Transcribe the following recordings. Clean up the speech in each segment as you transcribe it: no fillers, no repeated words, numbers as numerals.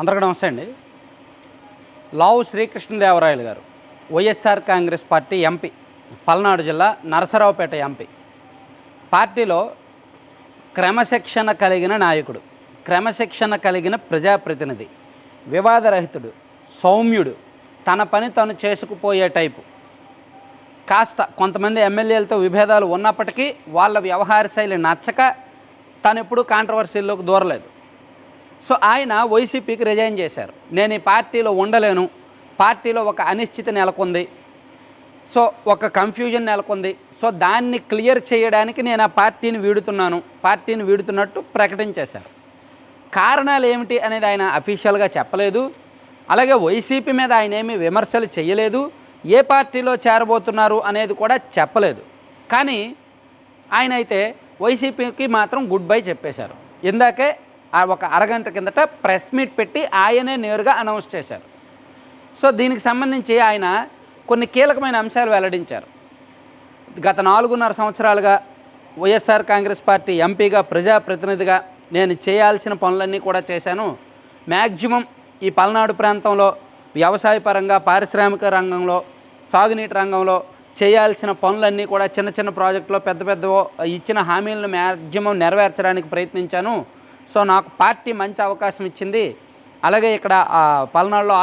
అందరికీ నమస్తే అండి. లావు శ్రీకృష్ణదేవరాయలు గారు వైఎస్ఆర్ కాంగ్రెస్ పార్టీ ఎంపీ, పల్నాడు జిల్లా నరసరావుపేట ఎంపీ. పార్టీలో క్రమశిక్షణ కలిగిన నాయకుడు, క్రమశిక్షణ కలిగిన ప్రజాప్రతినిధి, వివాదరహితుడు, సౌమ్యుడు, తన పని తను చేసుకుపోయే టైపు. కాస్త కొంతమంది ఎమ్మెల్యేలతో విభేదాలు ఉన్నప్పటికీ వాళ్ళ వ్యవహార శైలి నచ్చక తను ఎప్పుడూ కాంట్రవర్సీల్లోకి దూరలేదు. సో ఆయన వైసీపీకి రిజైన్ చేశారు. నేను ఈ పార్టీలో ఉండలేను, పార్టీలో ఒక అనిశ్చితి నెలకొంది, సో ఒక కన్ఫ్యూజన్ నెలకొంది, సో దాన్ని క్లియర్ చేయడానికి నేను ఆ పార్టీని వీడుతున్నట్టు ప్రకటించేశారు. కారణాలు ఏమిటి అనేది ఆయన అఫీషియల్గా చెప్పలేదు. అలాగే వైసీపీ మీద ఆయన ఏమీ విమర్శలు చేయలేదు, ఏ పార్టీలో చేరబోతున్నారు అనేది కూడా చెప్పలేదు. కానీ ఆయన అయితే వైసీపీకి మాత్రం గుడ్ బై చెప్పేశారు. ఇందాకే ఒక అరగంట కిందట ప్రెస్ మీట్ పెట్టి ఆయనే నేరుగా అనౌన్స్ చేశారు. సో దీనికి సంబంధించి ఆయన కొన్ని కీలకమైన అంశాలు వెల్లడించారు. గత 4.5 సంవత్సరాలుగా వైఎస్ఆర్ కాంగ్రెస్ పార్టీ ఎంపీగా, ప్రజాప్రతినిధిగా నేను చేయాల్సిన పనులన్నీ కూడా చేశాను. మ్యాక్సిమం ఈ పల్నాడు ప్రాంతంలో వ్యవసాయపరంగా, పారిశ్రామిక రంగంలో, సాగునీటి రంగంలో చేయాల్సిన పనులన్నీ కూడా చిన్న చిన్న ప్రాజెక్టులో పెద్ద ఇచ్చిన హామీలను మ్యాక్సిమం నెరవేర్చడానికి ప్రయత్నించాను. సో నాకు పార్టీ మంచి అవకాశం ఇచ్చింది. అలాగే ఇక్కడ పల్నాడులో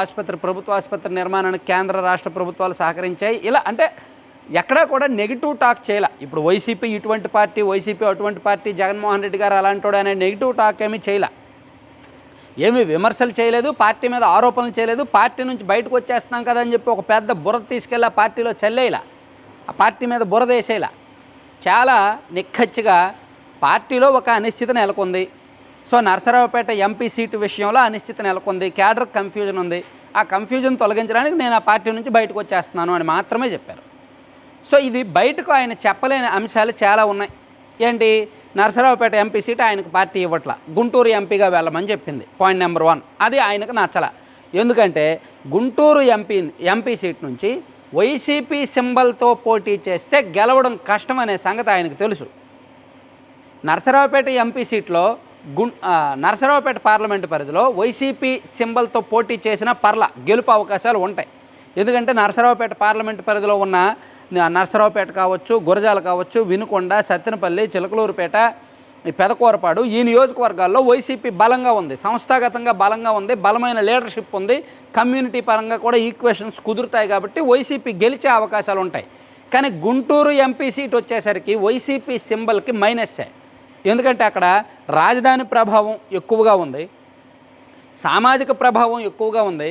ప్రభుత్వ ఆసుపత్రి నిర్మాణానికి కేంద్ర రాష్ట్ర ప్రభుత్వాలు సహకరించాయి. ఇలా అంటే ఎక్కడా కూడా నెగిటివ్ టాక్ చేయాల. ఇప్పుడు వైసీపీ ఇటువంటి పార్టీ, వైసీపీ అటువంటి పార్టీ, జగన్మోహన్ రెడ్డి గారు అలాంటోడు అనే నెగిటివ్ టాక్ ఏమీ చేయాల, ఏమీ విమర్శలు చేయలేదు, పార్టీ మీద ఆరోపణలు చేయలేదు. పార్టీ నుంచి బయటకు వచ్చేస్తున్నాం కదా అని చెప్పి ఒక పెద్ద బురద తీసుకెళ్ళి ఆ పార్టీలో చల్లేలా, ఆ పార్టీ మీద బురద వేసేలా చాలా నిక్కచ్చిగా పార్టీలో ఒక అనిశ్చితి నెలకొంది. సో నరసరావుపేట ఎంపీ సీటు విషయంలో అనిశ్చితి నెలకొంది, క్యాడర్ కన్ఫ్యూజన్ ఉంది. ఆ కన్ఫ్యూజన్ తొలగించడానికి నేను ఆ పార్టీ నుంచి బయటకు వచ్చేస్తున్నాను అని మాత్రమే చెప్పారు. సో ఇది బయటకు ఆయన చెప్పలేని అంశాలు చాలా ఉన్నాయి. ఏంటి, నరసరావుపేట ఎంపీ సీటు ఆయనకు పార్టీ ఇవ్వట్ల, గుంటూరు ఎంపీగా వెళ్ళమని చెప్పింది. పాయింట్ నెంబర్ 1, అది ఆయనకు నచ్చల. ఎందుకంటే గుంటూరు ఎంపీ సీట్ నుంచి వైసీపీ సింబల్తో పోటీ చేస్తే గెలవడం కష్టం అనే సంగతి ఆయనకు తెలుసు. నరసరావుపేట ఎంపీ సీట్లో నరసరావుపేట పార్లమెంటు పరిధిలో వైసీపీ సింబల్తో పోటీ చేసిన పర్ల గెలుపు అవకాశాలు ఉంటాయి. ఎందుకంటే నరసరావుపేట పార్లమెంటు పరిధిలో ఉన్న నరసరావుపేట కావచ్చు, గురజాల కావచ్చు, వినుకొండ, సత్తెనపల్లి, చిలకలూరుపేట, పెదకూరపాడు, ఈ నియోజకవర్గాల్లో వైసీపీ బలంగా ఉంది, సంస్థాగతంగా బలంగా ఉంది, బలమైన లీడర్షిప్ ఉంది, కమ్యూనిటీ పరంగా కూడా ఈక్వేషన్స్ కుదురుతాయి. కాబట్టి వైసీపీ గెలిచే అవకాశాలు ఉంటాయి. కానీ గుంటూరు ఎంపీ సీట్ వచ్చేసరికి వైసీపీ సింబల్కి మైనస్సే. ఎందుకంటే అక్కడ రాజధాని ప్రభావం ఎక్కువగా ఉంది, సామాజిక ప్రభావం ఎక్కువగా ఉంది,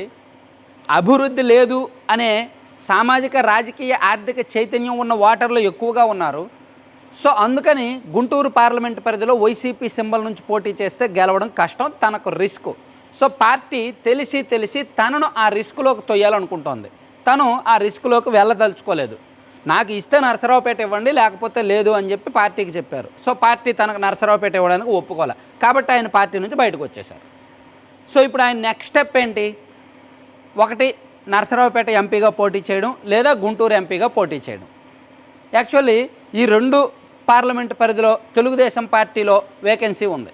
అభివృద్ధి లేదు అనే సామాజిక, రాజకీయ, ఆర్థిక చైతన్యం ఉన్న ఓటర్లు ఎక్కువగా ఉన్నారు. సో అందుకని గుంటూరు పార్లమెంటు పరిధిలో వైసీపీ సింబల్ నుంచి పోటీ చేస్తే గెలవడం కష్టం, తనకు రిస్క్. సో పార్టీ తెలిసి తనను ఆ రిస్క్లోకి తొయ్యాలనుకుంటోంది. తను ఆ రిస్క్లోకి వెళ్ళదలుచుకోలేదు. నాకు ఇస్తే నరసరావుపేట ఇవ్వండి, లేకపోతే లేదు అని చెప్పి పార్టీకి చెప్పారు. సో పార్టీ తనకు నరసరావుపేట ఇవ్వడానికి ఒప్పుకోలే, కాబట్టి ఆయన పార్టీ నుంచి బయటకు వచ్చేశారు. సో ఇప్పుడు ఆయన నెక్స్ట్ స్టెప్ ఏంటి, ఒకటి నరసరావుపేట ఎంపీగా పోటీ చేయడం, లేదా గుంటూరు ఎంపీగా పోటీ చేయడం. యాక్చువల్లీ ఈ 2 పార్లమెంటు పరిధిలో తెలుగుదేశం పార్టీలో వేకెన్సీ ఉంది.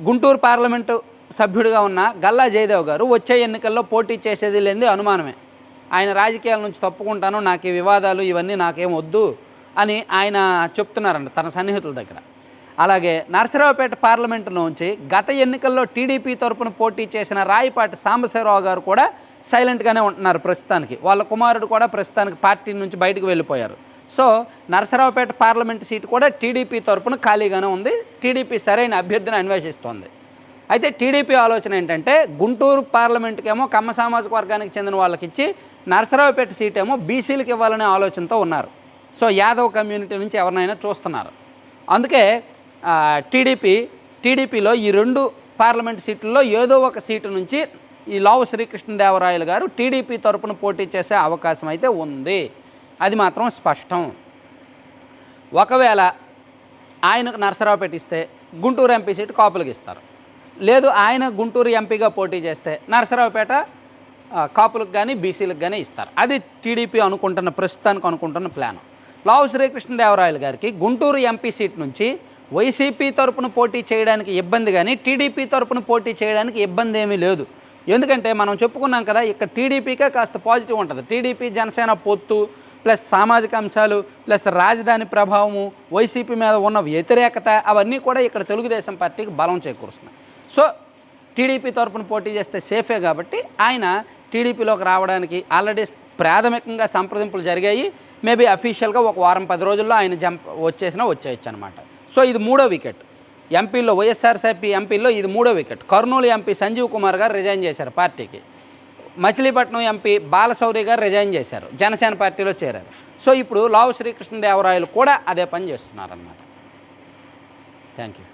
గుంటూరు పార్లమెంటు సభ్యుడిగా ఉన్న గల్లా జయదేవ్ గారు వచ్చే ఎన్నికల్లో పోటీ చేసేది లేనిది అనుమానమే. ఆయన రాజకీయాల నుంచి తప్పుకుంటాను, నాకు ఈ వివాదాలు ఇవన్నీ నాకేం వద్దు అని ఆయన చెప్తున్నారంట తన సన్నిహితుల దగ్గర. అలాగే నరసరావుపేట పార్లమెంటు నుంచి గత ఎన్నికల్లో టీడీపీ తరపున పోటీ చేసిన రాయపాటి సాంబశివరావు గారు కూడా సైలెంట్గానే ఉంటున్నారు ప్రస్తుతానికి. వాళ్ళ కుమారుడు కూడా ప్రస్తుతానికి పార్టీ నుంచి బయటకు వెళ్ళిపోయారు. సో నరసరావుపేట పార్లమెంటు సీటు కూడా టీడీపీ తరపున ఖాళీగానే ఉంది. టీడీపీ సరైన అభ్యర్థిని అన్వేషిస్తోంది. అయితే టీడీపీ ఆలోచన ఏంటంటే గుంటూరు పార్లమెంటుకేమో కమ్మ సామాజిక వర్గానికి చెందిన వాళ్ళకి ఇచ్చి, నరసరావుపేట సీట్ ఏమో బీసీలకు ఇవ్వాలనే ఆలోచనతో ఉన్నారు. సో యాదవ్ కమ్యూనిటీ నుంచి ఎవరినైనా చూస్తున్నారు. అందుకే టీడీపీలో ఈ 2 పార్లమెంటు సీట్లలో ఏదో ఒక సీటు నుంచి ఈ లావు శ్రీకృష్ణదేవరాయలు గారు టీడీపీ తరపున పోటీ చేసే అవకాశం అయితే ఉంది, అది మాత్రం స్పష్టం. ఒకవేళ ఆయనకు నరసరావుపేట ఇస్తే గుంటూరు ఎంపీ సీటు కాపులకు ఇస్తారు, లేదు ఆయన గుంటూరు ఎంపీగా పోటీ చేస్తే నరసరావుపేట కాపులకు కానీ బీసీలకు కానీ ఇస్తారు. అది టీడీపీ ప్రస్తుతానికి అనుకుంటున్న ప్లాన్. లావు శ్రీకృష్ణదేవరాయలు గారికి గుంటూరు ఎంపీ సీట్ నుంచి వైసీపీ తరపున పోటీ చేయడానికి ఇబ్బంది కానీ టీడీపీ తరపున పోటీ చేయడానికి ఇబ్బంది ఏమీ లేదు. ఎందుకంటే మనం చెప్పుకున్నాం కదా, ఇక్కడ టీడీపీకే కాస్త పాజిటివ్ ఉంటుంది. టీడీపీ జనసేన పొత్తు ప్లస్ సామాజిక అంశాలు ప్లస్ రాజధాని ప్రభావము, వైసీపీ మీద ఉన్న వ్యతిరేకత, అవన్నీ కూడా ఇక్కడ తెలుగుదేశం పార్టీకి బలం చేకూరుస్తున్నాయి. సో టీడీపీ తరపున పోటీ చేస్తే సేఫే కాబట్టి ఆయన టీడీపీలోకి రావడానికి ఆల్రెడీ ప్రాథమికంగా సంప్రదింపులు జరిగాయి. మేబీ అఫీషియల్గా ఒక వారం 10 రోజుల్లో ఆయన వచ్చేయచ్చు అనమాట. సో ఇది 3వ వికెట్ ఎంపీల్లో, వైఎస్ఆర్సీపీ ఎంపీల్లో ఇది 3వ వికెట్. కర్నూలు ఎంపీ సంజీవ్ కుమార్ గారు రిజైన్ చేశారు పార్టీకి. మచిలీపట్నం ఎంపీ బాలశౌరి గారు రిజైన్ చేశారు, జనసేన పార్టీలో చేరారు. సో ఇప్పుడు లావు శ్రీకృష్ణదేవరాయలు కూడా అదే పని చేస్తున్నారన్నమాట. Thank you.